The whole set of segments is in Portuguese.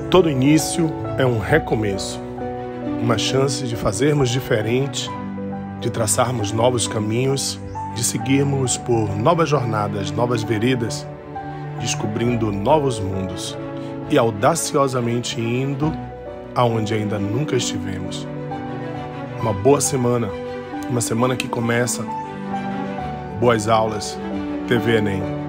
Todo início é um recomeço, uma chance de fazermos diferente, de traçarmos novos caminhos, de seguirmos por novas jornadas, novas veredas, descobrindo novos mundos e audaciosamente indo aonde ainda nunca estivemos. Uma boa semana, uma semana que começa. Boas aulas, TV Enem.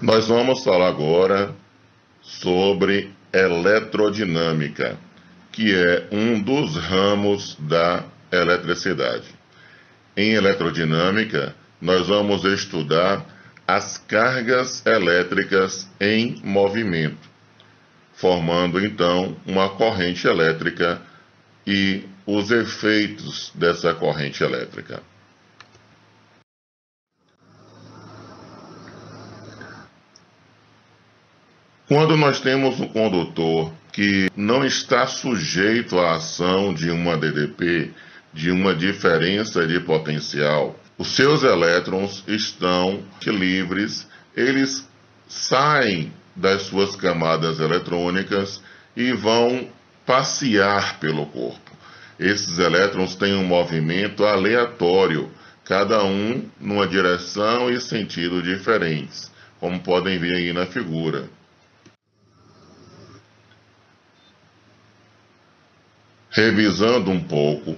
Nós vamos falar agora sobre eletrodinâmica, que é um dos ramos da eletricidade. Em eletrodinâmica, nós vamos estudar as cargas elétricas em movimento, formando então uma corrente elétrica e os efeitos dessa corrente elétrica. Quando nós temos um condutor que não está sujeito à ação de uma DDP, de uma diferença de potencial, os seus elétrons estão livres, eles saem das suas camadas eletrônicas e vão passear pelo corpo. Esses elétrons têm um movimento aleatório, cada um numa direção e sentido diferentes, como podem ver aí na figura. Revisando um pouco,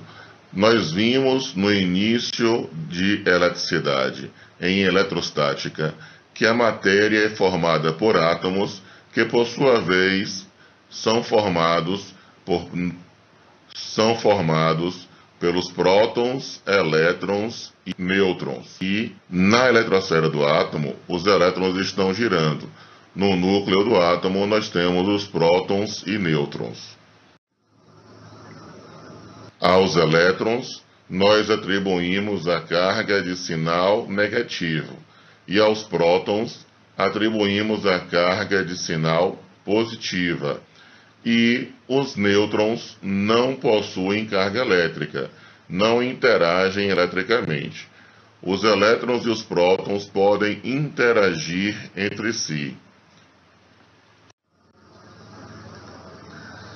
nós vimos no início de eletricidade, em eletrostática, que a matéria é formada por átomos que, por sua vez, são formados pelos prótons, elétrons e nêutrons. E na eletrosfera do átomo, os elétrons estão girando. No núcleo do átomo, nós temos os prótons e nêutrons. Aos elétrons, nós atribuímos a carga de sinal negativo, e aos prótons, atribuímos a carga de sinal positiva. E os nêutrons não possuem carga elétrica, não interagem eletricamente. Os elétrons e os prótons podem interagir entre si.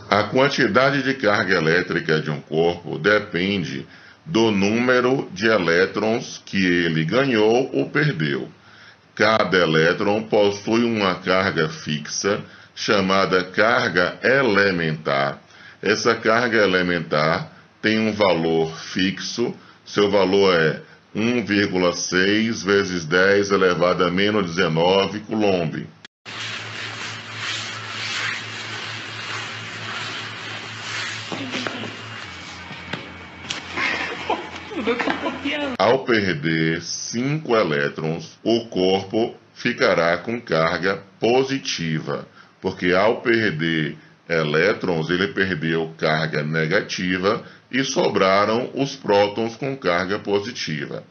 A quantidade de carga elétrica de um corpo depende do número de elétrons que ele ganhou ou perdeu. Cada elétron possui uma carga fixa, chamada carga elementar. Essa carga elementar tem um valor fixo, seu valor é 1,6 vezes 10 elevado a menos 19 coulomb. Ao perder 5 elétrons, o corpo ficará com carga positiva, porque ao perder elétrons, ele perdeu carga negativa e sobraram os prótons com carga positiva.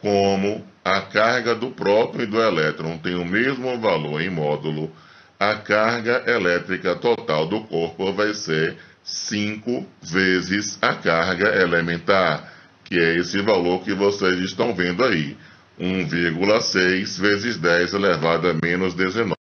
Como a carga do próton e do elétron tem o mesmo valor em módulo, a carga elétrica total do corpo vai ser 5 vezes a carga elementar, que é esse valor que vocês estão vendo aí, 1,6 vezes 10 elevado a menos 19.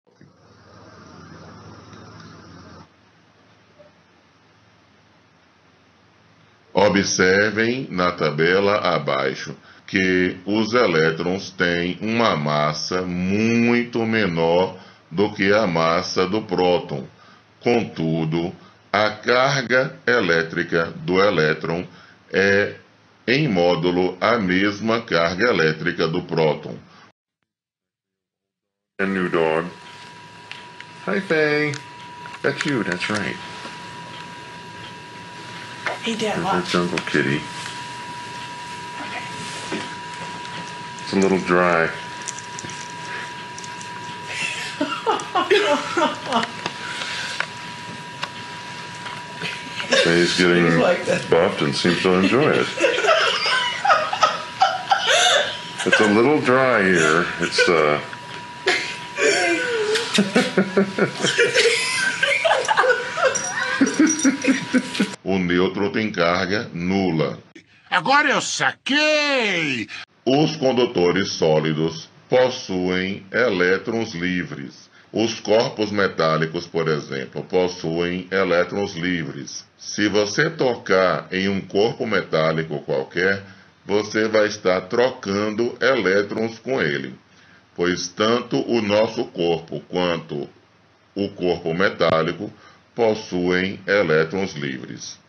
Observem na tabela abaixo que os elétrons têm uma massa muito menor do que a massa do próton. Contudo, a carga elétrica do elétron é em módulo a mesma carga elétrica do próton. A new dog. Hi, Faye. That's you, that's right. Hey, Dad, There's look. our jungle kitty. Okay. It's a little dry. He's getting buffed and seems to enjoy it. It's a little dry here. It's O nêutron tem carga nula. Agora eu saquei! Os condutores sólidos possuem elétrons livres. Os corpos metálicos, por exemplo, possuem elétrons livres. Se você tocar em um corpo metálico qualquer, você vai estar trocando elétrons com ele, pois tanto o nosso corpo quanto o corpo metálico possuem elétrons livres.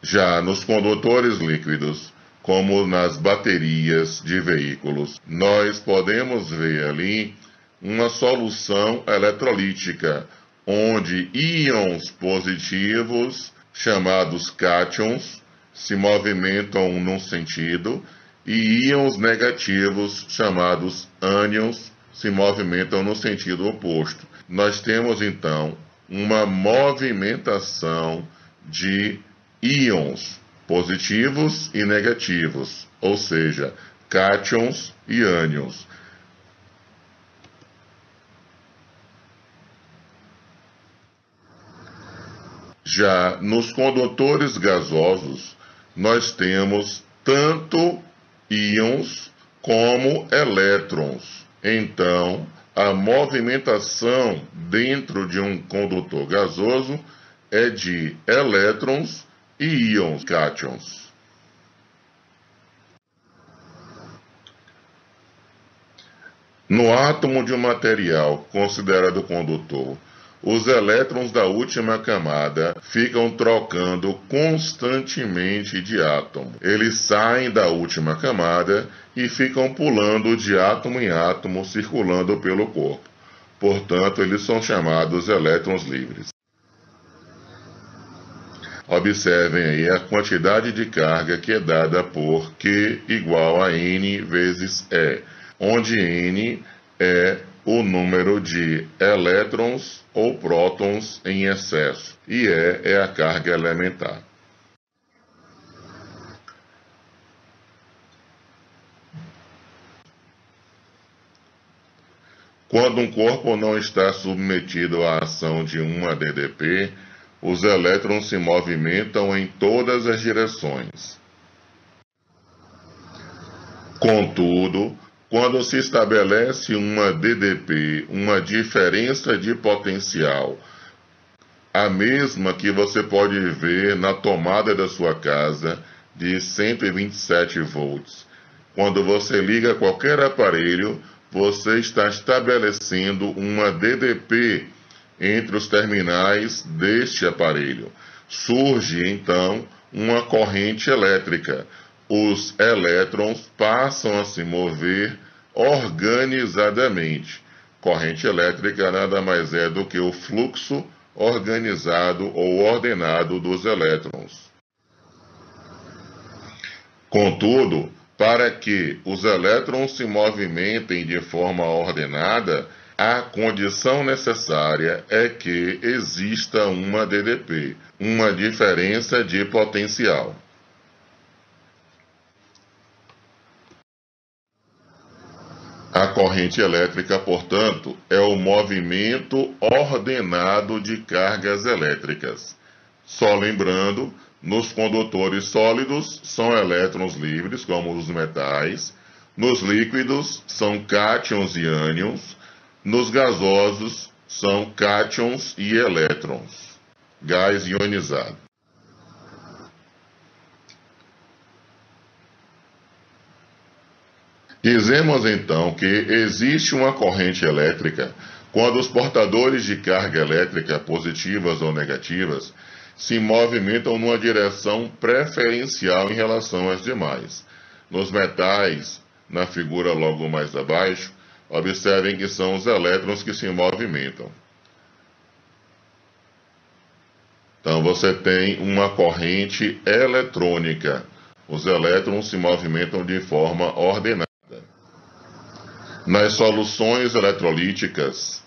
Já nos condutores líquidos, como nas baterias de veículos, nós podemos ver ali uma solução eletrolítica, onde íons positivos, chamados cátions, se movimentam num sentido, e íons negativos, chamados ânions, se movimentam no sentido oposto. Nós temos, então, uma movimentação de íons positivos e negativos, ou seja, cátions e ânions. Já nos condutores gasosos, nós temos tanto íons como elétrons. Então, a movimentação dentro de um condutor gasoso é de elétrons e íons, cátions. No átomo de um material considerado condutor, os elétrons da última camada ficam trocando constantemente de átomo. Eles saem da última camada e ficam pulando de átomo em átomo, circulando pelo corpo. Portanto, eles são chamados elétrons livres. Observem aí a quantidade de carga que é dada por Q igual a N vezes E, onde N é o número de elétrons ou prótons em excesso, e E é a carga elementar. Quando um corpo não está submetido à ação de uma DDP, os elétrons se movimentam em todas as direções. Contudo, quando se estabelece uma DDP, uma diferença de potencial, a mesma que você pode ver na tomada da sua casa de 127 volts, quando você liga qualquer aparelho, você está estabelecendo uma DDP entre os terminais deste aparelho. Surge, então, uma corrente elétrica. Os elétrons passam a se mover organizadamente. Corrente elétrica nada mais é do que o fluxo organizado ou ordenado dos elétrons. Contudo, para que os elétrons se movimentem de forma ordenada, a condição necessária é que exista uma DDP, uma diferença de potencial. A corrente elétrica, portanto, é o movimento ordenado de cargas elétricas. Só lembrando, nos condutores sólidos são elétrons livres, como os metais. Nos líquidos são cátions e ânions. Nos gasosos são cátions e elétrons. Gás ionizado. Dizemos então que existe uma corrente elétrica quando os portadores de carga elétrica, positivas ou negativas, se movimentam numa direção preferencial em relação às demais. Nos metais, na figura logo mais abaixo, observem que são os elétrons que se movimentam. Então você tem uma corrente eletrônica. Os elétrons se movimentam de forma ordenada. Nas soluções eletrolíticas,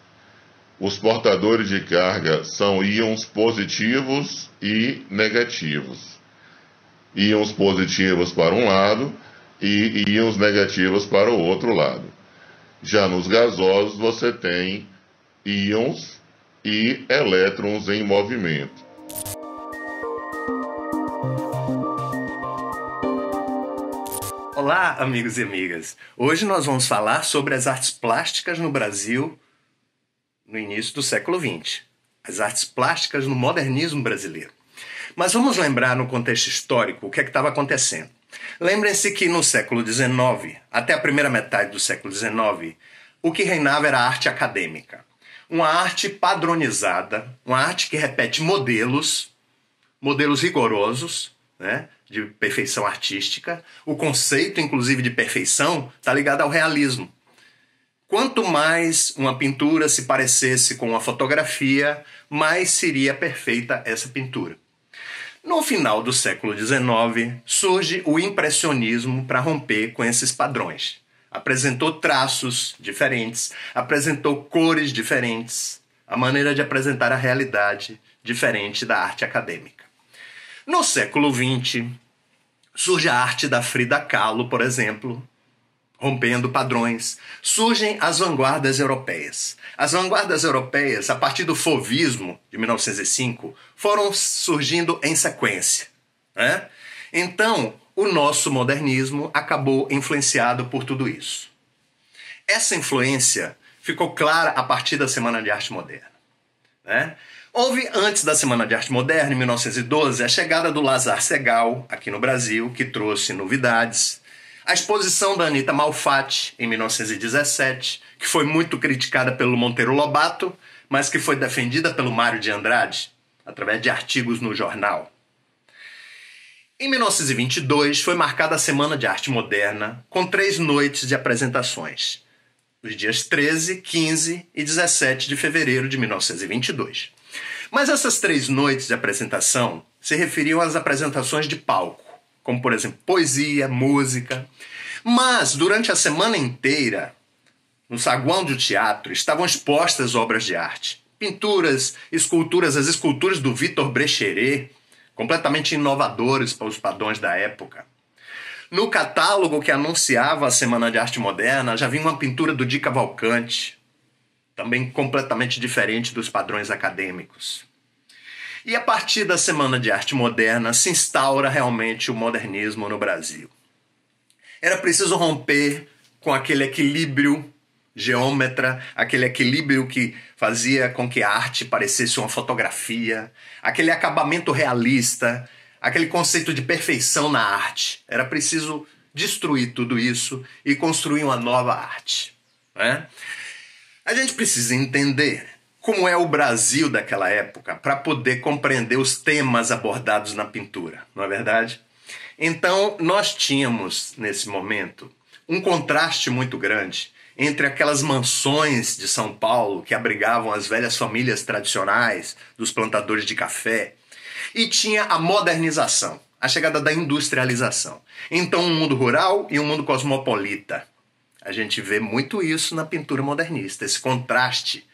os portadores de carga são íons positivos e negativos. Íons positivos para um lado e íons negativos para o outro lado. Já nos gasosos você tem íons e elétrons em movimento. Olá, amigos e amigas. Hoje nós vamos falar sobre as artes plásticas no Brasil no início do século XX. As artes plásticas no modernismo brasileiro. Mas vamos lembrar no contexto histórico o que estava acontecendo. Lembrem-se que no século XIX, até a primeira metade do século XIX, o que reinava era a arte acadêmica. Uma arte padronizada, uma arte que repete modelos rigorosos, né, de perfeição artística. O conceito, inclusive, de perfeição está ligado ao realismo. Quanto mais uma pintura se parecesse com uma fotografia, mais seria perfeita essa pintura. No final do século XIX, surge o impressionismo para romper com esses padrões. Apresentou traços diferentes, apresentou cores diferentes, a maneira de apresentar a realidade diferente da arte acadêmica. No século XX, surge a arte da Frida Kahlo, por exemplo, rompendo padrões. Surgem as vanguardas europeias. As vanguardas europeias, a partir do fauvismo de 1905, foram surgindo em sequência, né? Então, o nosso modernismo acabou influenciado por tudo isso. Essa influência ficou clara a partir da Semana de Arte Moderna, né? Houve, antes da Semana de Arte Moderna, em 1912, a chegada do Lazar Segal, aqui no Brasil, que trouxe novidades. A exposição da Anita Malfatti, em 1917, que foi muito criticada pelo Monteiro Lobato, mas que foi defendida pelo Mário de Andrade, através de artigos no jornal. Em 1922, foi marcada a Semana de Arte Moderna, com 3 noites de apresentações, os dias 13, 15 e 17 de fevereiro de 1922. Mas essas 3 noites de apresentação se referiam às apresentações de palco, como, por exemplo, poesia, música. Mas, durante a semana inteira, no saguão do teatro, estavam expostas obras de arte. Pinturas, esculturas, as esculturas do Victor Brecheret, completamente inovadores para os padrões da época. No catálogo que anunciava a Semana de Arte Moderna, já vinha uma pintura do Di Cavalcanti, também completamente diferente dos padrões acadêmicos. E a partir da Semana de Arte Moderna se instaura realmente o modernismo no Brasil. Era preciso romper com aquele equilíbrio geômetra, aquele equilíbrio que fazia com que a arte parecesse uma fotografia, aquele acabamento realista, aquele conceito de perfeição na arte. Era preciso destruir tudo isso e construir uma nova arte, né? A gente precisa entender como é o Brasil daquela época para poder compreender os temas abordados na pintura, não é verdade? Então, nós tínhamos, nesse momento, um contraste muito grande entre aquelas mansões de São Paulo que abrigavam as velhas famílias tradicionais dos plantadores de café e tinha a modernização, a chegada da industrialização. Então, um mundo rural e um mundo cosmopolita. A gente vê muito isso na pintura modernista, esse contraste,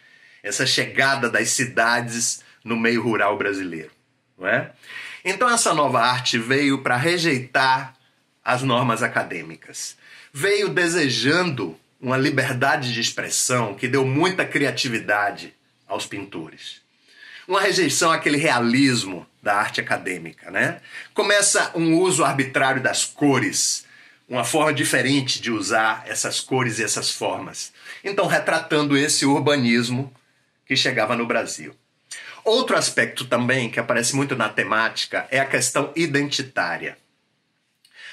essa chegada das cidades no meio rural brasileiro, não é? Então essa nova arte veio para rejeitar as normas acadêmicas. Veio desejando uma liberdade de expressão que deu muita criatividade aos pintores. Uma rejeição àquele realismo da arte acadêmica, né? Começa um uso arbitrário das cores, uma forma diferente de usar essas cores e essas formas. Então, retratando esse urbanismo que chegava no Brasil. Outro aspecto também que aparece muito na temática é a questão identitária.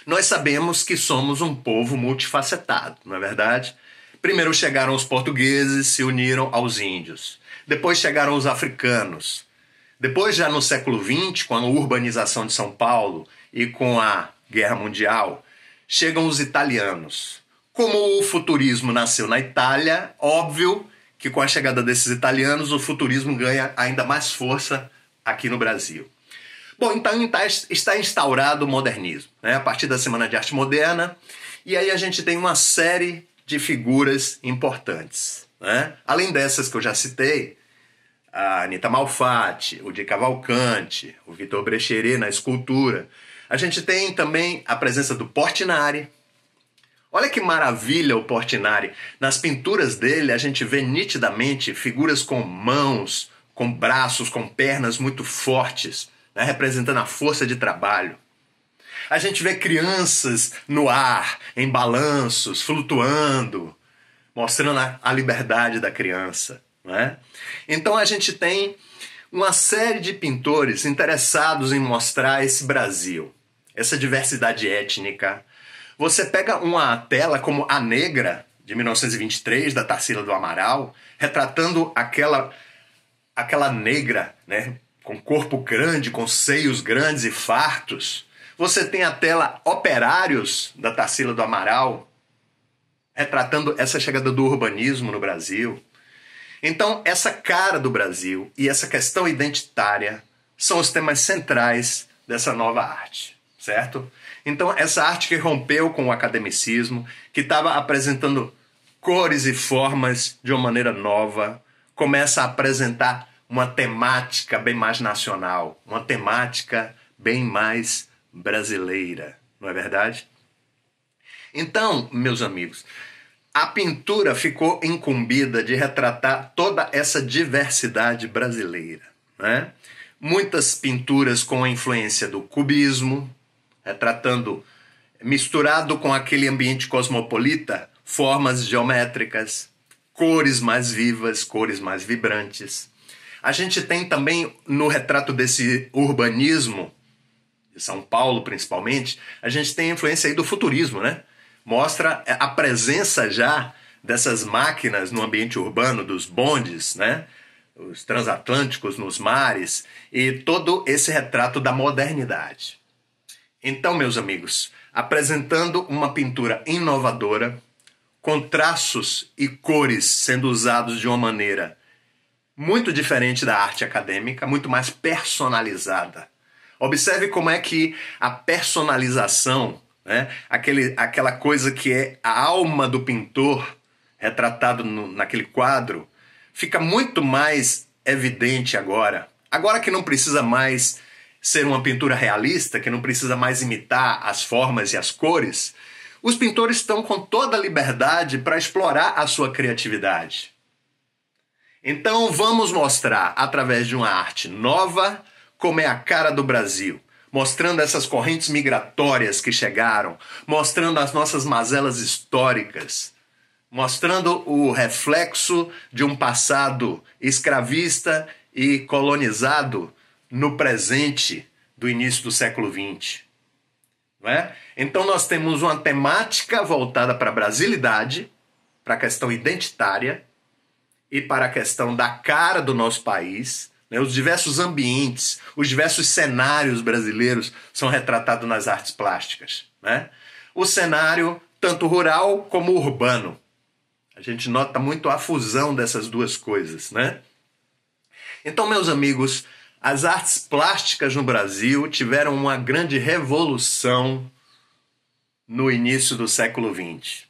Nós sabemos que somos um povo multifacetado, não é verdade? Primeiro chegaram os portugueses, se uniram aos índios. Depois chegaram os africanos. Depois, já no século XX, com a urbanização de São Paulo e com a Guerra Mundial, chegam os italianos. Como o futurismo nasceu na Itália, óbvio que com a chegada desses italianos o futurismo ganha ainda mais força aqui no Brasil. Bom, então está instaurado o modernismo, né? A partir da Semana de Arte Moderna, e aí a gente tem uma série de figuras importantes, né? Além dessas que eu já citei, a Anita Malfatti, o Di Cavalcanti, o Vitor Brecheret na escultura. A gente tem também a presença do Portinari. Olha que maravilha o Portinari. Nas pinturas dele a gente vê nitidamente figuras com mãos, com braços, com pernas muito fortes, né, representando a força de trabalho. A gente vê crianças no ar, em balanços, flutuando, mostrando a liberdade da criança. Né? Então a gente tem uma série de pintores interessados em mostrar esse Brasil, essa diversidade étnica. Você pega uma tela como A Negra, de 1923, da Tarsila do Amaral, retratando aquela negra, né, com corpo grande, com seios grandes e fartos. Você tem a tela Operários, da Tarsila do Amaral, retratando essa chegada do urbanismo no Brasil. Então, essa cara do Brasil e essa questão identitária são os temas centrais dessa nova arte, certo? Então, essa arte que rompeu com o academicismo, que estava apresentando cores e formas de uma maneira nova, começa a apresentar uma temática bem mais nacional, uma temática bem mais brasileira, não é verdade? Então, meus amigos, a pintura ficou incumbida de retratar toda essa diversidade brasileira, né? Muitas pinturas com a influência do cubismo, retratando, misturado com aquele ambiente cosmopolita, formas geométricas, cores mais vivas, cores mais vibrantes. A gente tem também, no retrato desse urbanismo, de São Paulo principalmente, a gente tem a influência aí do futurismo, né? Mostra a presença já dessas máquinas no ambiente urbano, dos bondes, né? Os transatlânticos nos mares, e todo esse retrato da modernidade. Então, meus amigos, apresentando uma pintura inovadora, com traços e cores sendo usados de uma maneira muito diferente da arte acadêmica, muito mais personalizada. Observe como é que a personalização, né, aquela coisa que é a alma do pintor retratado naquele quadro, fica muito mais evidente agora. Agora que não precisa mais ser uma pintura realista, que não precisa mais imitar as formas e as cores, os pintores estão com toda a liberdade para explorar a sua criatividade. Então vamos mostrar, através de uma arte nova, como é a cara do Brasil, mostrando essas correntes migratórias que chegaram, mostrando as nossas mazelas históricas, mostrando o reflexo de um passado escravista e colonizado no presente do início do século XX. Não é? Então nós temos uma temática voltada para a brasilidade, para a questão identitária e para a questão da cara do nosso país. Né? Os diversos ambientes, os diversos cenários brasileiros são retratados nas artes plásticas. Né? O cenário tanto rural como urbano. A gente nota muito a fusão dessas duas coisas. Né? Então, meus amigos, as artes plásticas no Brasil tiveram uma grande revolução no início do século XX.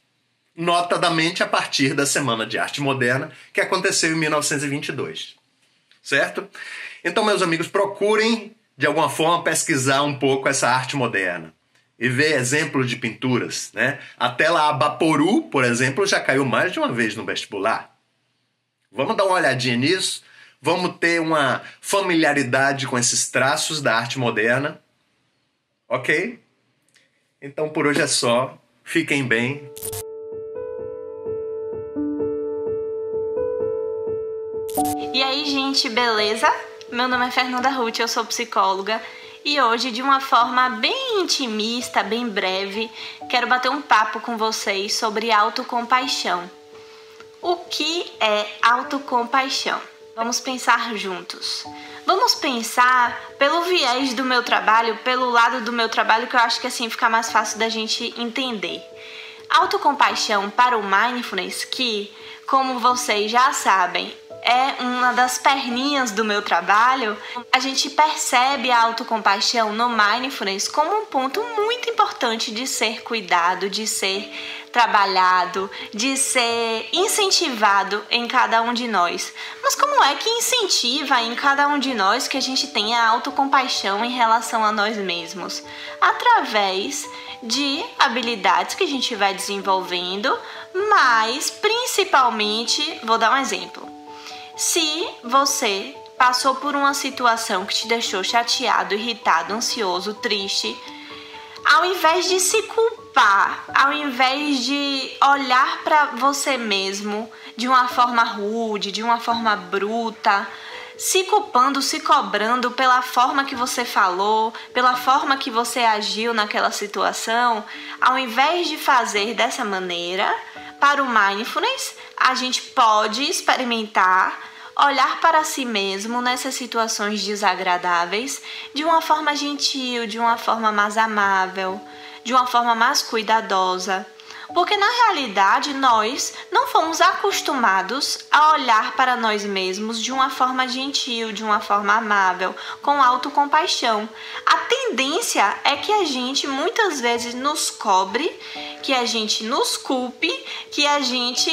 Notadamente a partir da Semana de Arte Moderna, que aconteceu em 1922. Certo? Então, meus amigos, procurem, de alguma forma, pesquisar um pouco essa arte moderna e ver exemplos de pinturas. Né? A tela Abaporu, por exemplo, já caiu mais de uma vez no vestibular. Vamos dar uma olhadinha nisso? Vamos ter uma familiaridade com esses traços da arte moderna. Ok? Então, por hoje é só. Fiquem bem. E aí, gente, beleza? Meu nome é Fernanda Ruth, eu sou psicóloga. E hoje, de uma forma bem intimista, bem breve, quero bater um papo com vocês sobre autocompaixão. O que é autocompaixão? Vamos pensar juntos. Vamos pensar pelo viés do meu trabalho, pelo lado do meu trabalho, que eu acho que assim fica mais fácil da gente entender. Autocompaixão para o Mindfulness, que, como vocês já sabem, é uma das perninhas do meu trabalho, a gente percebe a autocompaixão no Mindfulness como um ponto muito importante de ser cuidado, de ser trabalhado, de ser incentivado em cada um de nós. Mas como é que incentiva em cada um de nós que a gente tenha autocompaixão em relação a nós mesmos? Através de habilidades que a gente vai desenvolvendo, mas principalmente, vou dar um exemplo. Se você passou por uma situação que te deixou chateado, irritado, ansioso, triste, ao invés de se culpar, ao invés de olhar para você mesmo de uma forma rude, de uma forma bruta, se culpando, se cobrando pela forma que você falou, pela forma que você agiu naquela situação, ao invés de fazer dessa maneira, para o Mindfulness, a gente pode experimentar olhar para si mesmo nessas situações desagradáveis de uma forma gentil, de uma forma mais amável, de uma forma mais cuidadosa. Porque na realidade nós não fomos acostumados a olhar para nós mesmos de uma forma gentil, de uma forma amável, com autocompaixão. A tendência é que a gente muitas vezes nos cobre, que a gente nos culpe, que a gente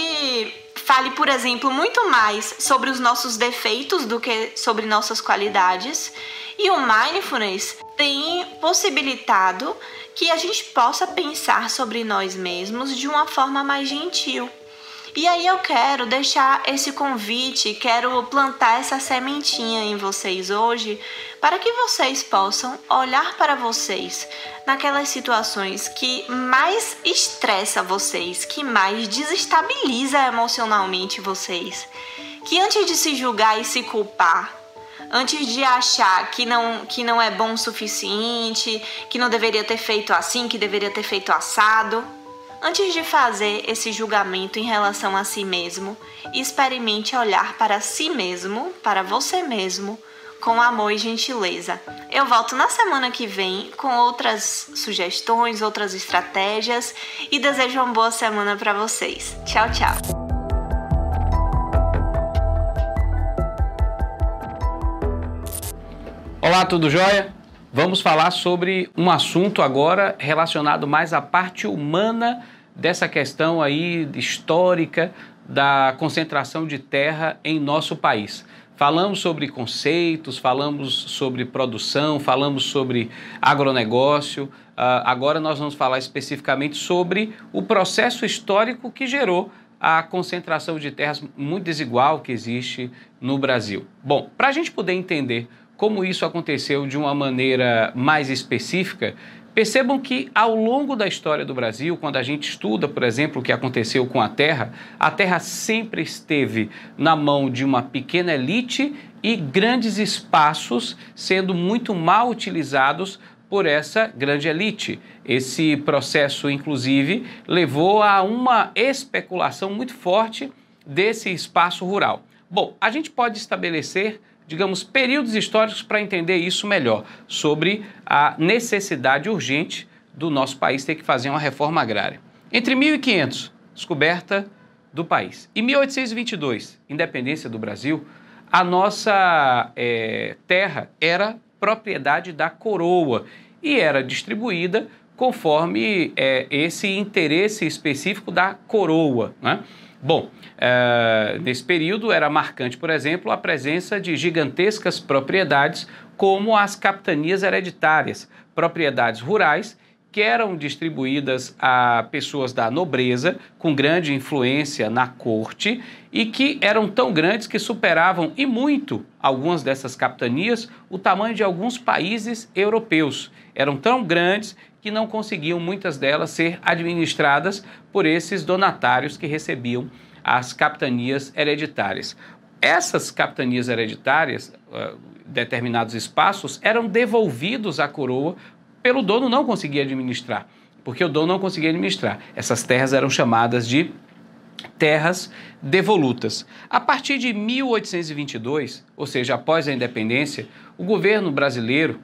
fale, por exemplo, muito mais sobre os nossos defeitos do que sobre nossas qualidades. E o Mindfulness tem possibilitado que a gente possa pensar sobre nós mesmos de uma forma mais gentil. E aí eu quero deixar esse convite, quero plantar essa sementinha em vocês hoje, para que vocês possam olhar para vocês naquelas situações que mais estressa vocês, que mais desestabiliza emocionalmente vocês, que antes de se julgar e se culpar, antes de achar que não é bom o suficiente, que não deveria ter feito assim, que deveria ter feito assado, antes de fazer esse julgamento em relação a si mesmo, experimente olhar para si mesmo, para você mesmo, com amor e gentileza. Eu volto na semana que vem com outras sugestões, outras estratégias e desejo uma boa semana para vocês. Tchau, tchau! Olá, tudo jóia? Vamos falar sobre um assunto agora relacionado mais à parte humana dessa questão aí histórica da concentração de terra em nosso país. Falamos sobre conceitos, falamos sobre produção, falamos sobre agronegócio. Agora nós vamos falar especificamente sobre o processo histórico que gerou a concentração de terras muito desigual que existe no Brasil. Bom, para a gente poder entender como isso aconteceu de uma maneira mais específica, percebam que ao longo da história do Brasil, quando a gente estuda, por exemplo, o que aconteceu com a terra sempre esteve na mão de uma pequena elite e grandes espaços sendo muito mal utilizados por essa grande elite. Esse processo, inclusive, levou a uma especulação muito forte desse espaço rural. Bom, a gente pode estabelecer, digamos, períodos históricos para entender isso melhor, sobre a necessidade urgente do nosso país ter que fazer uma reforma agrária. Entre 1500, descoberta do país, e 1822, independência do Brasil, a nossa terra era propriedade da coroa e era distribuída conforme esse interesse específico da coroa, né? Bom, nesse período era marcante, por exemplo, a presença de gigantescas propriedades como as capitanias hereditárias, propriedades rurais que eram distribuídas a pessoas da nobreza com grande influência na corte e que eram tão grandes que superavam e muito algumas dessas capitanias o tamanho de alguns países europeus. Eram tão grandes que não conseguiam muitas delas ser administradas por esses donatários que recebiam as capitanias hereditárias. Essas capitanias hereditárias, determinados espaços, eram devolvidos à coroa pelo dono não conseguir administrar, porque o dono não conseguia administrar. Essas terras eram chamadas de terras devolutas. A partir de 1822, ou seja, após a independência, o governo brasileiro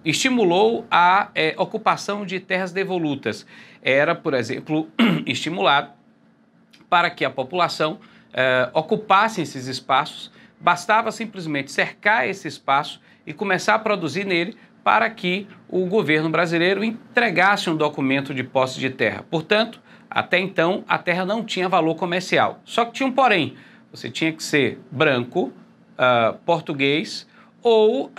estimulou a ocupação de terras devolutas. Era, por exemplo, estimulado para que a população ocupassem esses espaços, bastava simplesmente cercar esse espaço e começar a produzir nele para que o governo brasileiro entregasse um documento de posse de terra. Portanto, até então, a terra não tinha valor comercial. Só que tinha um porém. Você tinha que ser branco, português ou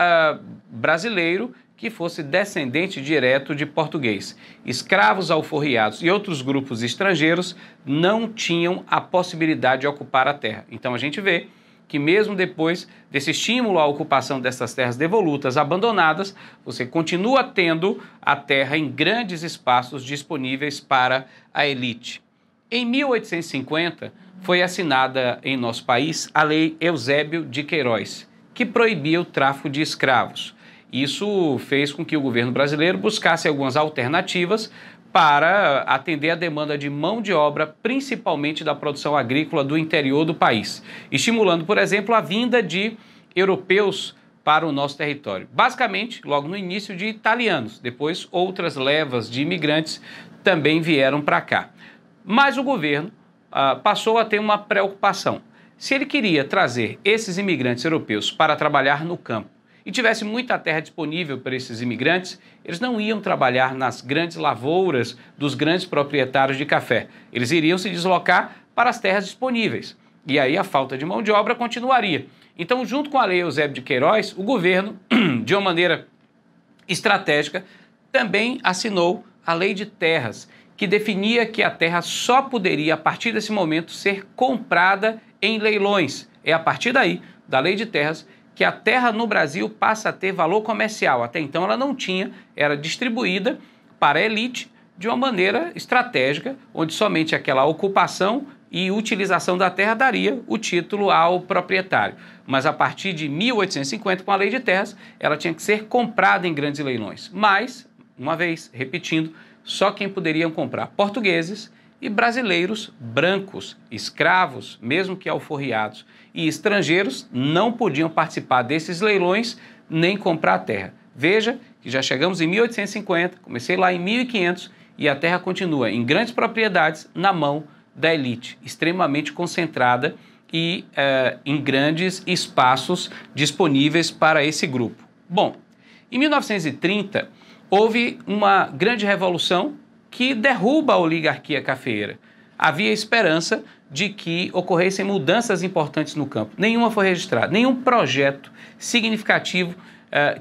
brasileiro que fosse descendente direto de português. Escravos, alforriados e outros grupos estrangeiros não tinham a possibilidade de ocupar a terra. Então a gente vê que mesmo depois desse estímulo à ocupação dessas terras devolutas, abandonadas, você continua tendo a terra em grandes espaços disponíveis para a elite. Em 1850, foi assinada em nosso país a Lei Eusébio de Queiroz, que proibia o tráfico de escravos. Isso fez com que o governo brasileiro buscasse algumas alternativas para atender a demanda de mão de obra, principalmente da produção agrícola do interior do país, estimulando, por exemplo, a vinda de europeus para o nosso território. Basicamente, logo no início, de italianos. Depois, outras levas de imigrantes também vieram para cá. Mas o governo passou a ter uma preocupação. Se ele queria trazer esses imigrantes europeus para trabalhar no campo e tivesse muita terra disponível para esses imigrantes, eles não iam trabalhar nas grandes lavouras dos grandes proprietários de café. Eles iriam se deslocar para as terras disponíveis. E aí a falta de mão de obra continuaria. Então, junto com a Lei Eusébio de Queiroz, o governo, de uma maneira estratégica, também assinou a Lei de Terras, que definia que a terra só poderia, a partir desse momento, ser comprada em leilões. É a partir daí, da Lei de Terras, que a terra no Brasil passa a ter valor comercial. Até então ela não tinha, era distribuída para a elite de uma maneira estratégica, onde somente aquela ocupação e utilização da terra daria o título ao proprietário. Mas a partir de 1850, com a Lei de Terras, ela tinha que ser comprada em grandes leilões. Mas, uma vez, repetindo, só quem poderiam comprar: portugueses e brasileiros brancos, escravos, mesmo que alforriados, e estrangeiros não podiam participar desses leilões nem comprar a terra. Veja que já chegamos em 1850, comecei lá em 1500 e a terra continua em grandes propriedades na mão da elite, extremamente concentrada e em grandes espaços disponíveis para esse grupo. Bom, em 1930 houve uma grande revolução que derruba a oligarquia cafeeira. Havia esperança de que ocorressem mudanças importantes no campo. Nenhuma foi registrada, nenhum projeto significativo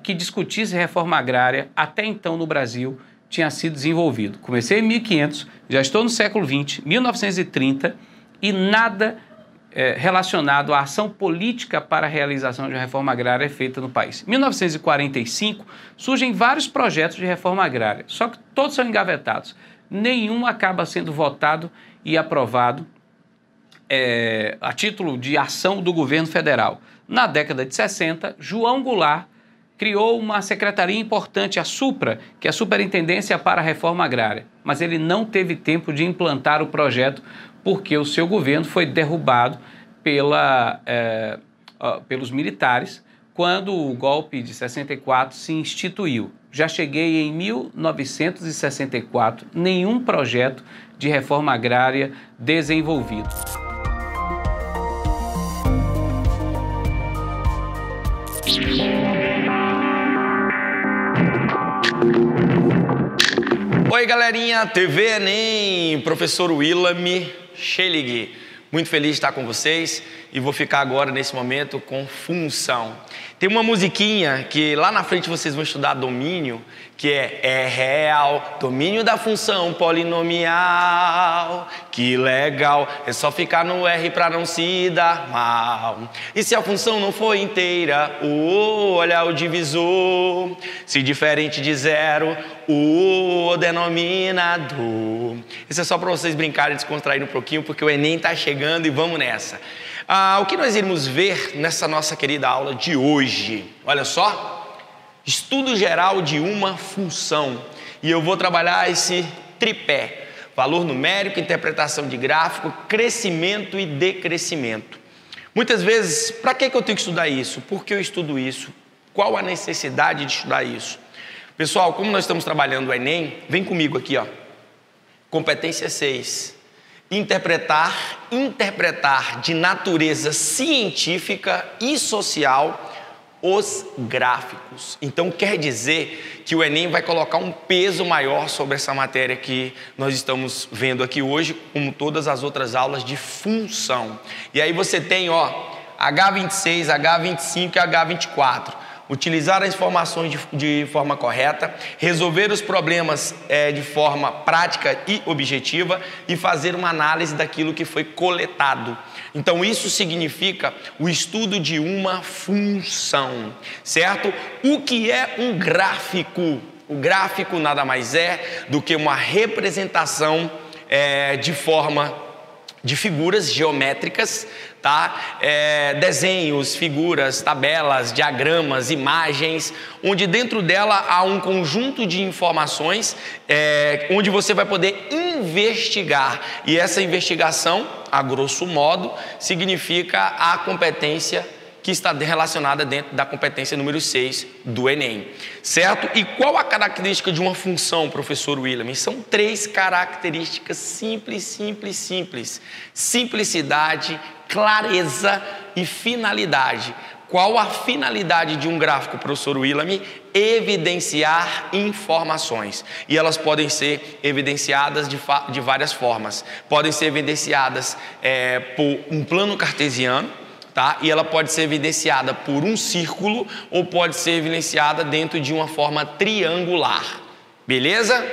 que discutisse reforma agrária até então no Brasil tinha sido desenvolvido. Comecei em 1500, já estou no século XX, 1930, e nada relacionado à ação política para a realização de uma reforma agrária é feita no país. Em 1945, surgem vários projetos de reforma agrária, só que todos são engavetados. Nenhum acaba sendo votado e aprovado a título de ação do governo federal. Na década de 60, João Goulart criou uma secretaria importante, a SUPRA, que é a Superintendência para a Reforma Agrária, mas ele não teve tempo de implantar o projeto porque o seu governo foi derrubado pelos militares quando o golpe de 64 se instituiu. Já cheguei em 1964, nenhum projeto de reforma agrária desenvolvido. Oi galerinha, TV Enem, professor Willam Schelig, muito feliz de estar com vocês e vou ficar agora nesse momento com função. Tem uma musiquinha que lá na frente vocês vão estudar domínio, que é real, domínio da função polinomial. Que legal, é só ficar no R para não se dar mal. E se a função não for inteira, olha o divisor. Se diferente de zero, o denominador. Isso é só para vocês brincarem e descontraírem um pouquinho, porque o Enem está chegando e vamos nessa. O que nós iremos ver nessa nossa querida aula de hoje? Olha só, estudo geral de uma função. E eu vou trabalhar esse tripé: valor numérico, interpretação de gráfico, crescimento e decrescimento. Muitas vezes, para que eu tenho que estudar isso? Por que eu estudo isso? Qual a necessidade de estudar isso? Pessoal, como nós estamos trabalhando o Enem, vem comigo aqui, ó. Competência 6. interpretar de natureza científica e social os gráficos. Então quer dizer que o Enem vai colocar um peso maior sobre essa matéria que nós estamos vendo aqui hoje, como todas as outras aulas de função. E aí você tem, H26, H25 e H24. Utilizar as informações de forma correta, resolver os problemas de forma prática e objetiva e fazer uma análise daquilo que foi coletado. Então isso significa o estudo de uma função, certo? O que é um gráfico? O gráfico nada mais é do que uma representação de figuras geométricas, tá? Desenhos, figuras, tabelas, diagramas, imagens, onde dentro dela há um conjunto de informações onde você vai poder investigar. E essa investigação, a grosso modo, significa a competência que está relacionada dentro da competência número 6 do Enem, certo? E qual a característica de uma função, professor William? São 3 características simples. Simplicidade, clareza e finalidade. Qual a finalidade de um gráfico, professor William? Evidenciar informações. E elas podem ser evidenciadas de várias formas. Podem ser evidenciadas por um plano cartesiano, tá? E ela pode ser evidenciada por um círculo ou pode ser evidenciada dentro de uma forma triangular. Beleza?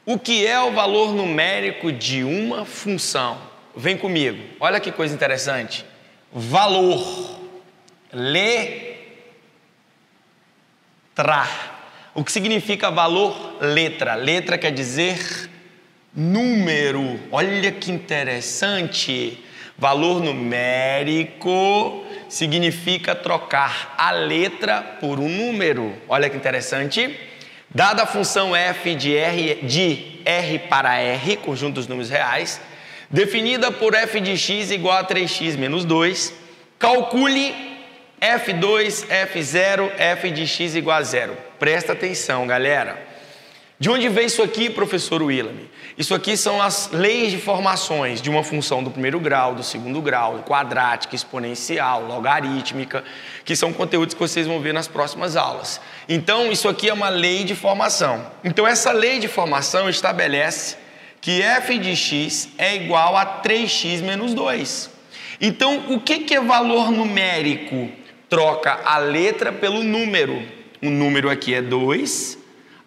O que é o valor numérico de uma função? Vem comigo. Olha que coisa interessante. Valor. Letra. O que significa valor? Letra. Letra quer dizer número. Olha que interessante. Valor numérico significa trocar a letra por um número. Olha que interessante. Dada a função f de R para R, conjunto dos números reais, definida por f de x igual a 3x menos 2, calcule f2, f0, f de x igual a 0. Presta atenção, galera. De onde veio isso aqui, professor William? Isso aqui são as leis de formações de uma função do primeiro grau, do segundo grau, quadrática, exponencial, logarítmica, que são conteúdos que vocês vão ver nas próximas aulas. Então, isso aqui é uma lei de formação. Então, essa lei de formação estabelece que f de x é igual a 3x menos 2. Então, o que é valor numérico? Troca a letra pelo número. O número aqui é 2.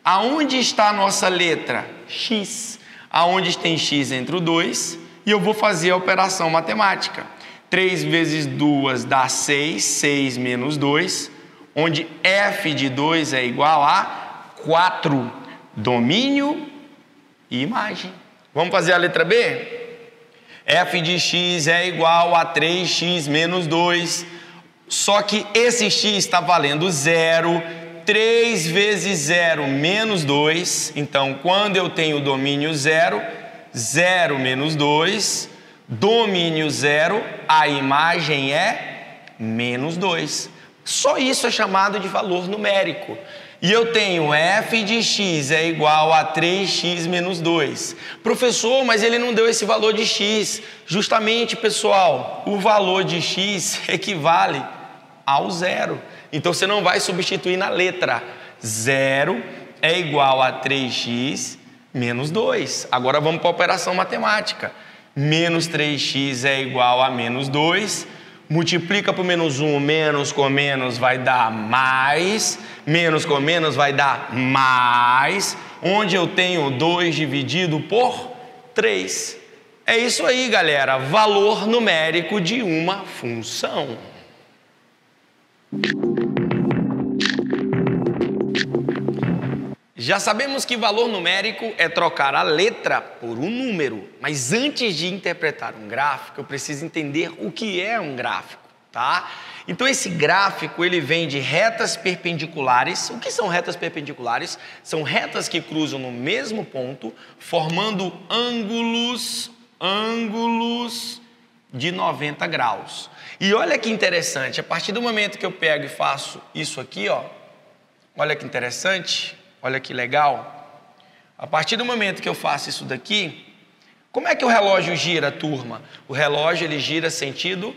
Aonde está a nossa letra? X. Aonde tem x entre o 2? E eu vou fazer a operação matemática. 3 vezes 2 dá 6, 6 menos 2, onde f de 2 é igual a 4. Domínio e imagem. Vamos fazer a letra B? F de x é igual a 3x menos 2. Só que esse x está valendo 0. 3 vezes 0 menos 2, então quando eu tenho domínio 0, 0 menos 2, domínio 0, a imagem é menos 2. Só isso é chamado de valor numérico. E eu tenho f de x é igual a 3x menos 2. Professor, mas ele não deu esse valor de x. Justamente, pessoal, o valor de x equivale ao 0. Então, você não vai substituir na letra. 0 é igual a 3x menos 2. Agora, vamos para a operação matemática. Menos 3x é igual a menos 2. Multiplica por menos 1, menos com menos vai dar mais. Menos com menos vai dar mais. Onde eu tenho 2 dividido por 3. É isso aí, galera. Valor numérico de uma função. Já sabemos que valor numérico é trocar a letra por um número, mas antes de interpretar um gráfico, eu preciso entender o que é um gráfico, tá? Então esse gráfico, ele vem de retas perpendiculares. O que são retas perpendiculares? São retas que cruzam no mesmo ponto, formando ângulos de 90 graus. E olha que interessante, a partir do momento que eu pego e faço isso aqui, ó, olha que interessante. Olha que legal. A partir do momento que eu faço isso daqui, como é que o relógio gira, turma? O relógio ele gira sentido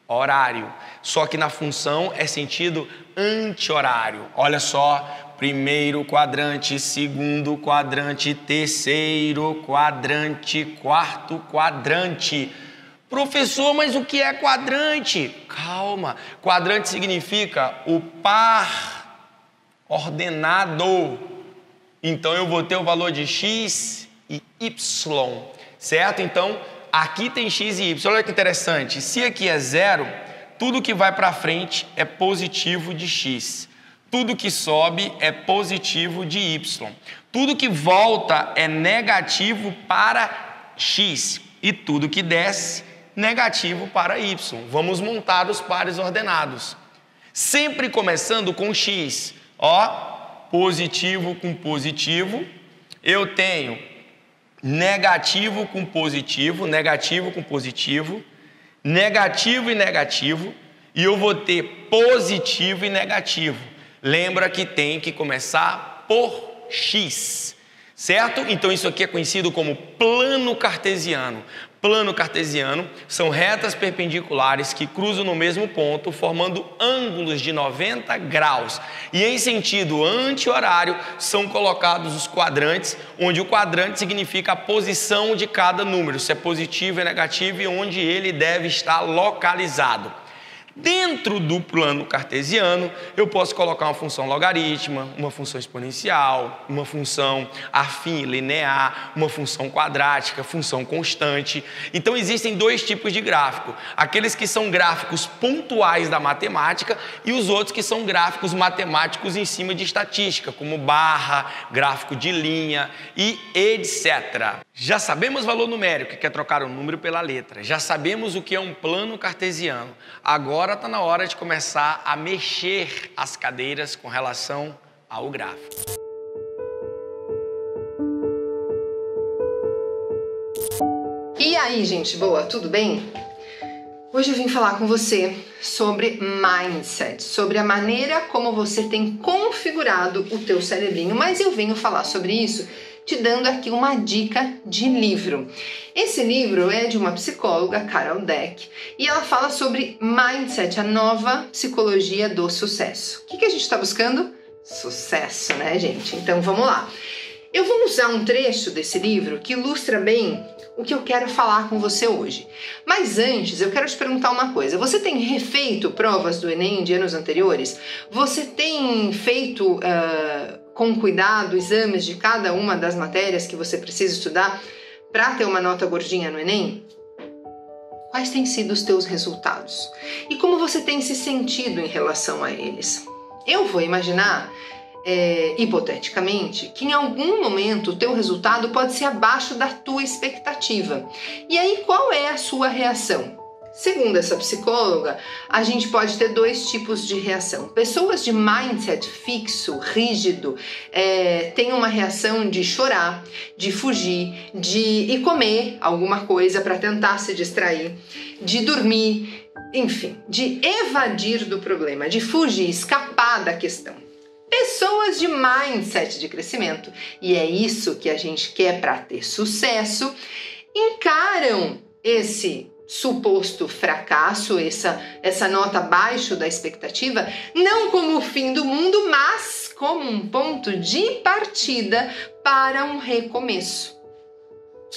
horário, só que na função é sentido anti-horário. Olha só, primeiro quadrante, segundo quadrante, terceiro quadrante, quarto quadrante. Professor, mas o que é quadrante? Calma, quadrante significa o par ordenado. Então eu vou ter o valor de x e y, certo? Então aqui tem x e y, olha que interessante. Se aqui é 0, tudo que vai para frente é positivo de x. Tudo que sobe é positivo de y. Tudo que volta é negativo para x. E tudo que desce, negativo para y. Vamos montar os pares ordenados. Sempre começando com x. Ó, positivo com positivo. Eu tenho negativo com positivo, negativo com positivo, negativo e negativo. E eu vou ter positivo e negativo. Lembra que tem que começar por x, certo? Então isso aqui é conhecido como plano cartesiano. Plano cartesiano são retas perpendiculares que cruzam no mesmo ponto, formando ângulos de 90 graus. E em sentido anti-horário são colocados os quadrantes, onde o quadrante significa a posição de cada número, se é positivo e negativo e onde ele deve estar localizado. Dentro do plano cartesiano, eu posso colocar uma função logarítmica, uma função exponencial, uma função afim linear, uma função quadrática, função constante. Então existem dois tipos de gráfico, aqueles que são gráficos pontuais da matemática e os outros que são gráficos matemáticos em cima de estatística, como barra, gráfico de linha e etc. Já sabemos valor numérico, que quer trocar um número pela letra. Já sabemos o que é um plano cartesiano. Agora está na hora de começar a mexer as cadeiras com relação ao gráfico. E aí, gente boa, tudo bem? Hoje eu vim falar com você sobre mindset, sobre a maneira como você tem configurado o teu cerebrinho, mas eu venho falar sobre isso te dando aqui uma dica de livro. Esse livro é de uma psicóloga, Carol Dweck, e ela fala sobre mindset, a nova psicologia do sucesso. O que a gente está buscando? Sucesso, né, gente? Então vamos lá. Eu vou usar um trecho desse livro que ilustra bem o que eu quero falar com você hoje. Mas antes, eu quero te perguntar uma coisa. Você tem refeito provas do Enem de anos anteriores? Você tem feito com cuidado exames de cada uma das matérias que você precisa estudar para ter uma nota gordinha no Enem? Quais têm sido os teus resultados? E como você tem se sentido em relação a eles? Eu vou imaginar, hipoteticamente, que em algum momento o teu resultado pode ser abaixo da tua expectativa. E aí, qual é a sua reação? Segundo essa psicóloga, a gente pode ter dois tipos de reação. Pessoas de mindset fixo, rígido, têm uma reação de chorar, de fugir, de ir comer alguma coisa para tentar se distrair, de dormir, enfim, de evadir do problema, de fugir, escapar da questão. Pessoas de mindset de crescimento, e é isso que a gente quer para ter sucesso, encaram esse suposto fracasso, essa nota abaixo da expectativa, não como o fim do mundo, mas como um ponto de partida para um recomeço.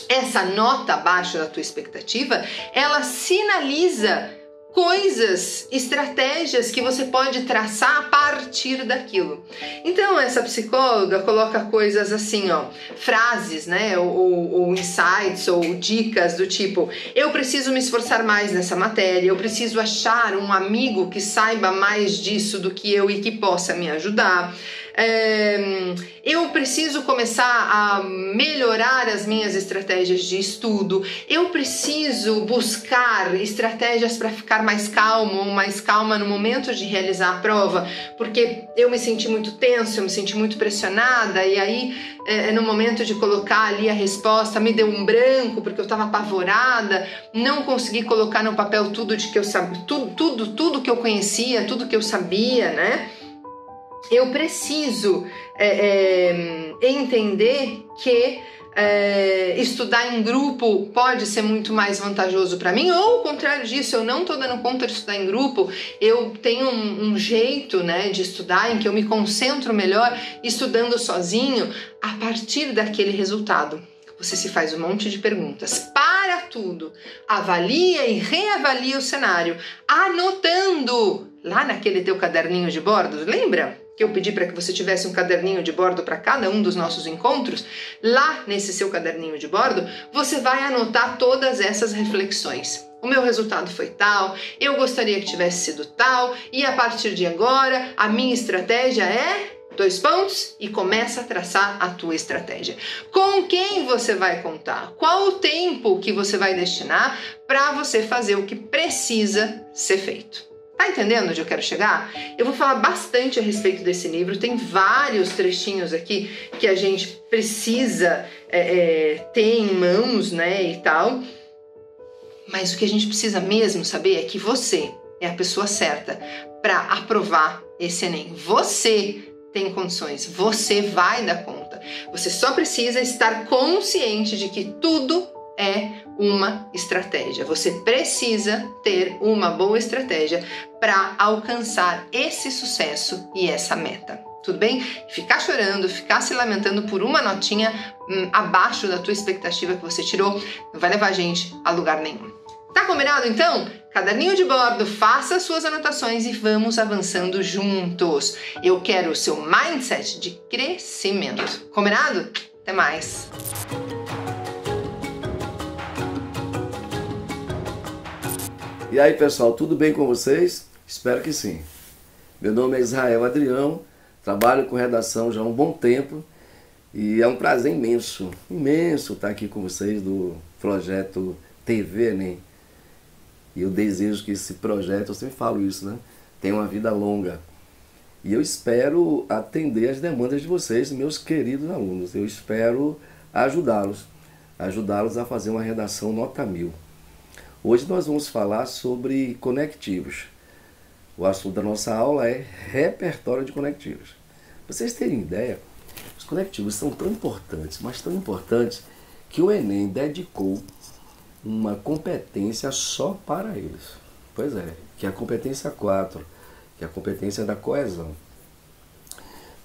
Essa nota abaixo da tua expectativa, ela sinaliza coisas, estratégias que você pode traçar a partir daquilo. Então essa psicóloga coloca coisas assim, ó, frases, né, ou insights, ou dicas do tipo: eu preciso me esforçar mais nessa matéria, eu preciso achar um amigo que saiba mais disso do que eu e que possa me ajudar. Eu preciso começar a melhorar as minhas estratégias de estudo, eu preciso buscar estratégias para ficar mais calmo ou mais calma no momento de realizar a prova, porque eu me senti muito tenso, eu me senti muito pressionada, e aí no momento de colocar ali a resposta me deu um branco porque eu estava apavorada, não consegui colocar no papel tudo que eu sabia, tudo que eu conhecia, tudo que eu sabia, né? eu preciso entender que estudar em grupo pode ser muito mais vantajoso para mim, ou ao contrário disso, eu não estou dando conta de estudar em grupo, eu tenho um jeito, né, de estudar em que eu me concentro melhor estudando sozinho. A partir daquele resultado, você se faz um monte de perguntas, para tudo, avalia e reavalia o cenário, anotando lá naquele teu caderninho de bordo, lembra? Que eu pedi para que você tivesse um caderninho de bordo para cada um dos nossos encontros. Lá nesse seu caderninho de bordo, você vai anotar todas essas reflexões. O meu resultado foi tal, eu gostaria que tivesse sido tal, e a partir de agora, a minha estratégia é... 2 pontos, e começa a traçar a tua estratégia. Com quem você vai contar? Qual o tempo que você vai destinar para você fazer o que precisa ser feito? Tá entendendo onde eu quero chegar? Eu vou falar bastante a respeito desse livro, tem vários trechinhos aqui que a gente precisa ter em mãos, né, e tal. Mas o que a gente precisa mesmo saber é que você é a pessoa certa para aprovar esse Enem. Você tem condições, você vai dar conta. Você só precisa estar consciente de que tudo é uma estratégia. Você precisa ter uma boa estratégia para alcançar esse sucesso e essa meta. Tudo bem? Ficar chorando, ficar se lamentando por uma notinha abaixo da tua expectativa que você tirou, não vai levar a gente a lugar nenhum. Tá combinado então? Caderninho de bordo, faça as suas anotações e vamos avançando juntos. Eu quero o seu mindset de crescimento. Combinado? Até mais! E aí, pessoal, tudo bem com vocês? Espero que sim. Meu nome é Israel Adrião, trabalho com redação já há um bom tempo e é um prazer imenso estar aqui com vocês do projeto TV Enem. E eu desejo que esse projeto, eu sempre falo isso, né, tenha uma vida longa. E eu espero atender as demandas de vocês, meus queridos alunos. Eu espero ajudá-los a fazer uma redação nota 1000. Hoje nós vamos falar sobre conectivos. O assunto da nossa aula é repertório de conectivos. Pra vocês terem ideia, os conectivos são tão importantes, mas tão importantes, que o Enem dedicou uma competência só para eles. Pois é, que é a competência 4, que é a competência da coesão.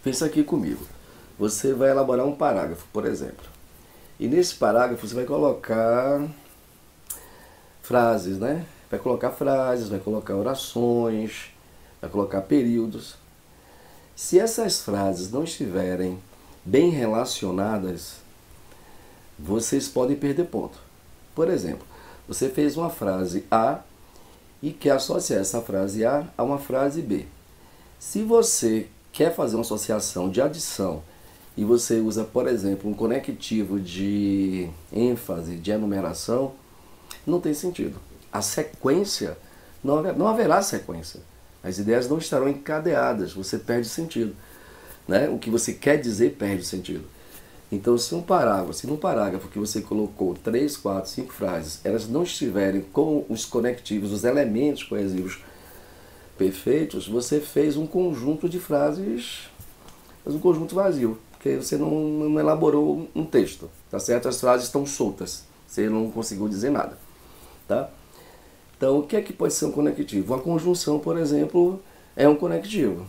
Pensa aqui comigo. Você vai elaborar um parágrafo, por exemplo. E nesse parágrafo você vai colocar frases, né? Vai colocar frases, vai colocar orações, vai colocar períodos. Se essas frases não estiverem bem relacionadas, vocês podem perder ponto. Por exemplo, você fez uma frase A e quer associar essa frase A a uma frase B. Se você quer fazer uma associação de adição e você usa, por exemplo, um conectivo de ênfase, de enumeração, não tem sentido. A sequência, não haverá sequência. As ideias não estarão encadeadas, você perde sentido, né? O que você quer dizer perde sentido. Então, se num parágrafo que você colocou 3, 4, 5 frases, elas não estiverem com os conectivos, os elementos coesivos perfeitos, você fez um conjunto de frases, um conjunto vazio, porque você não elaborou um texto, tá certo? As frases estão soltas, você não conseguiu dizer nada, tá? Então, o que é que pode ser um conectivo? Uma conjunção, por exemplo, é um conectivo.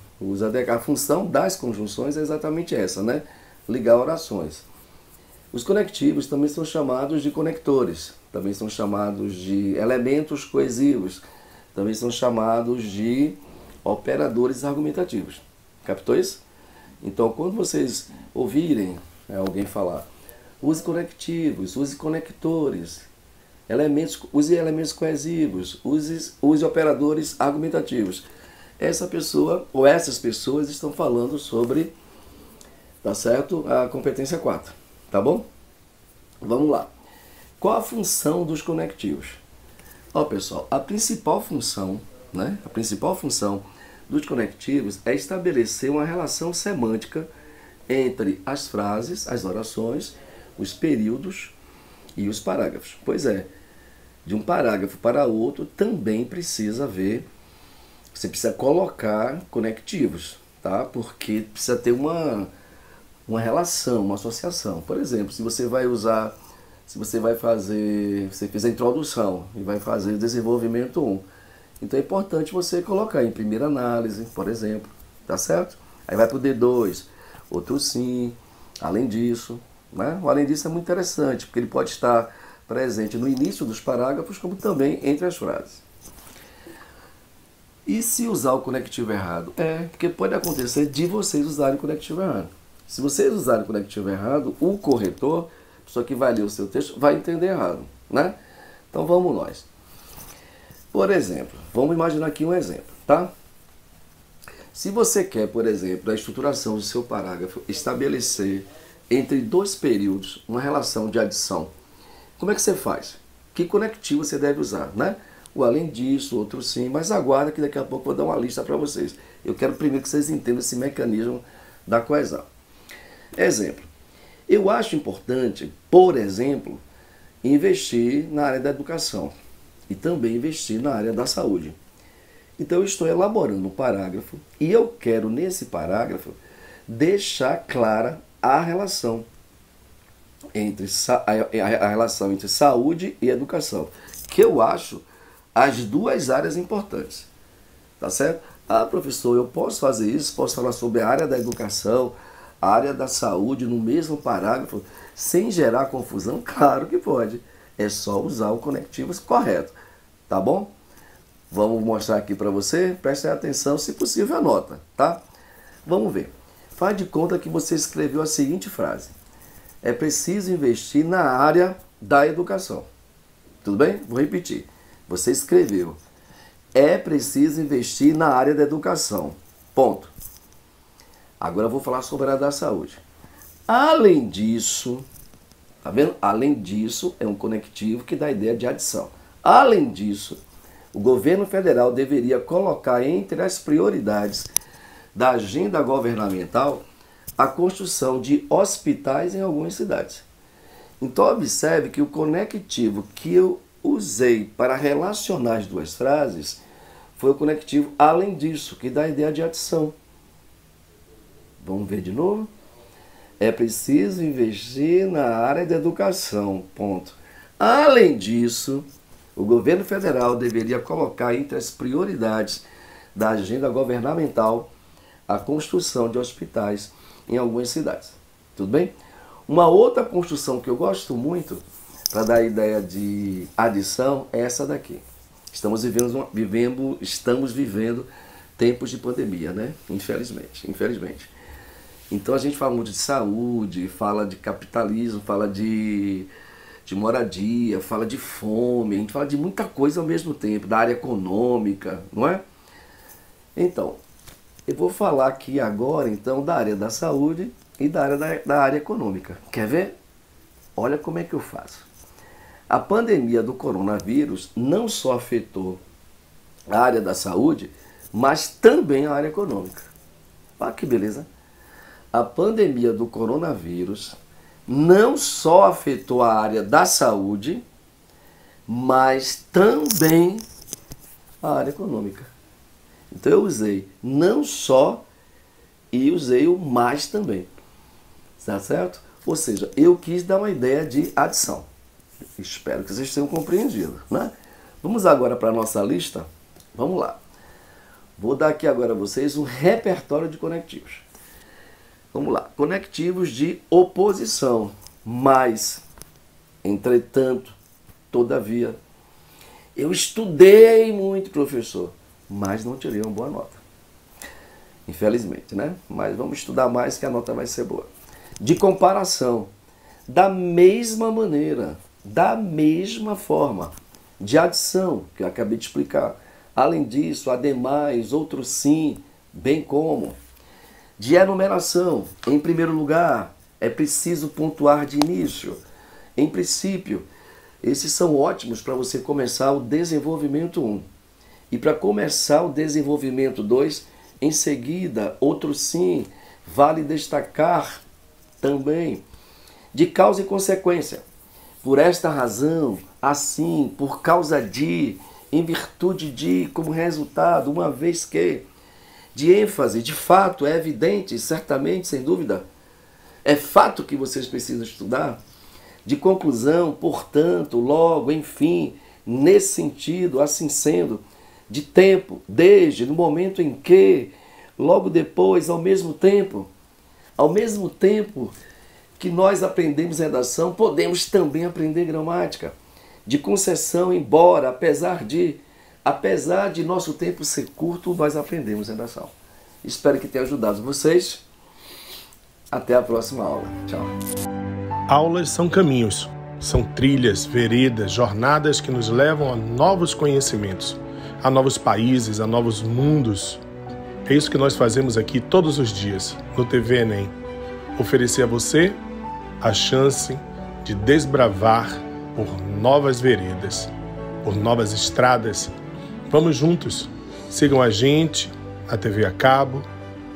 A função das conjunções é exatamente essa, né? Ligar orações. Os conectivos também são chamados de conectores, também são chamados de elementos coesivos, também são chamados de operadores argumentativos. Captou isso? Então, quando vocês ouvirem alguém falar, use conectivos, use conectores, use elementos coesivos, use operadores argumentativos. Essa pessoa ou essas pessoas estão falando sobre, tá certo? A competência 4, tá bom? Vamos lá. Qual a função dos conectivos? Ó, pessoal, a principal função, né? A principal função dos conectivos é estabelecer uma relação semântica entre as frases, as orações, os períodos e os parágrafos. Pois é, de um parágrafo para outro também precisa haver, você precisa colocar conectivos, tá? Porque precisa ter uma relação, uma associação. Por exemplo, se você vai usar, você fez a introdução e vai fazer o desenvolvimento 1. Então é importante você colocar em primeira análise, por exemplo, tá certo? Aí vai para o D2, outro sim, além disso, né? O além disso é muito interessante, porque ele pode estar presente no início dos parágrafos, como também entre as frases. E se usar o conectivo errado? Porque pode acontecer de vocês usarem o conectivo errado. Se vocês usarem o conectivo errado, o corretor, a pessoa que vai ler o seu texto, vai entender errado, né? Então vamos nós. Por exemplo, vamos imaginar aqui um exemplo, tá? Se você quer, por exemplo, a estruturação do seu parágrafo, estabelecer entre dois períodos uma relação de adição, como é que você faz? Que conectivo você deve usar, né? O além disso, outro sim, mas aguarda que daqui a pouco eu vou dar uma lista para vocês. Eu quero primeiro que vocês entendam esse mecanismo da coesão. Exemplo, eu acho importante, por exemplo, investir na área da educação e também investir na área da saúde. Então eu estou elaborando um parágrafo e eu quero nesse parágrafo deixar clara a relação entre saúde e educação, que eu acho as duas áreas importantes, tá certo? Ah, professor, eu posso fazer isso, posso falar sobre a área da educação, a área da saúde no mesmo parágrafo, sem gerar confusão? Claro que pode, é só usar o conectivo correto, tá bom? Vamos mostrar aqui para você, prestem atenção, se possível anota, tá? Vamos ver. Faz de conta que você escreveu a seguinte frase: é preciso investir na área da educação. Tudo bem? Vou repetir. Você escreveu: é preciso investir na área da educação. Ponto. Agora eu vou falar sobre a área da saúde. Além disso, tá vendo? Além disso, é um conectivo que dá a ideia de adição. Além disso, o governo federal deveria colocar entre as prioridades da agenda governamental a construção de hospitais em algumas cidades. Então observe que o conectivo que eu usei para relacionar as duas frases foi o conectivo além disso, que dá a ideia de adição. Vamos ver de novo? É preciso investir na área da educação, ponto. Além disso, o governo federal deveria colocar entre as prioridades da agenda governamental a construção de hospitais em algumas cidades. Tudo bem? Uma outra construção que eu gosto muito, para dar a ideia de adição, é essa daqui. Estamos vivendo tempos de pandemia, né? Infelizmente. Então a gente fala muito de saúde, fala de capitalismo, fala de moradia, fala de fome, a gente fala de muita coisa ao mesmo tempo, da área econômica, não é? Então, eu vou falar aqui agora, então, da área da saúde e da área econômica. Quer ver? Olha como é que eu faço. A pandemia do coronavírus não só afetou a área da saúde, mas também a área econômica. Olha que beleza. A pandemia do coronavírus não só afetou a área da saúde, mas também a área econômica. Então eu usei não só e usei o mais também. Tá certo? Ou seja, eu quis dar uma ideia de adição. Espero que vocês tenham compreendido, né? Vamos agora para a nossa lista? Vamos lá. Vou dar aqui agora a vocês um repertório de conectivos. Vamos lá. Conectivos de oposição. Mas, entretanto, todavia. Eu estudei muito, professor, mas não tirei uma boa nota. Infelizmente, né? Mas vamos estudar mais que a nota vai ser boa. De comparação. Da mesma maneira, da mesma forma. De adição, que eu acabei de explicar. Além disso, ademais, outro sim, bem como. De enumeração. Em primeiro lugar, é preciso pontuar de início. Em princípio, esses são ótimos para você começar o desenvolvimento 1. E para começar o desenvolvimento 2, em seguida, outro sim, vale destacar também de causa e consequência. Por esta razão, assim, por causa de, em virtude de, como resultado, uma vez que, de ênfase. De fato, é evidente, certamente, sem dúvida, é fato que vocês precisam estudar. De conclusão, portanto, logo, enfim, nesse sentido, assim sendo, de tempo, desde no momento em que, logo depois, ao mesmo tempo que nós aprendemos redação, podemos também aprender gramática. De concessão, embora, apesar de nosso tempo ser curto, nós aprendemos redação. Espero que tenha ajudado vocês. Até a próxima aula. Tchau. Aulas são caminhos, são trilhas, veredas, jornadas que nos levam a novos conhecimentos, a novos países, a novos mundos. É isso que nós fazemos aqui todos os dias, no TV Enem. Oferecer a você a chance de desbravar por novas veredas, por novas estradas. Vamos juntos. Sigam a gente na TV a cabo,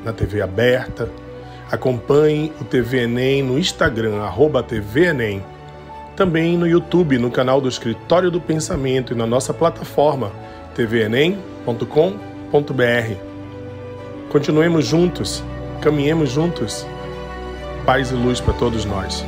na TV aberta. Acompanhem o TV Enem no Instagram, @TV Enem. Também no YouTube, no canal do Escritório do Pensamento e na nossa plataforma tvenem.com.br. Continuemos juntos, caminhemos juntos. Paz e luz para todos nós.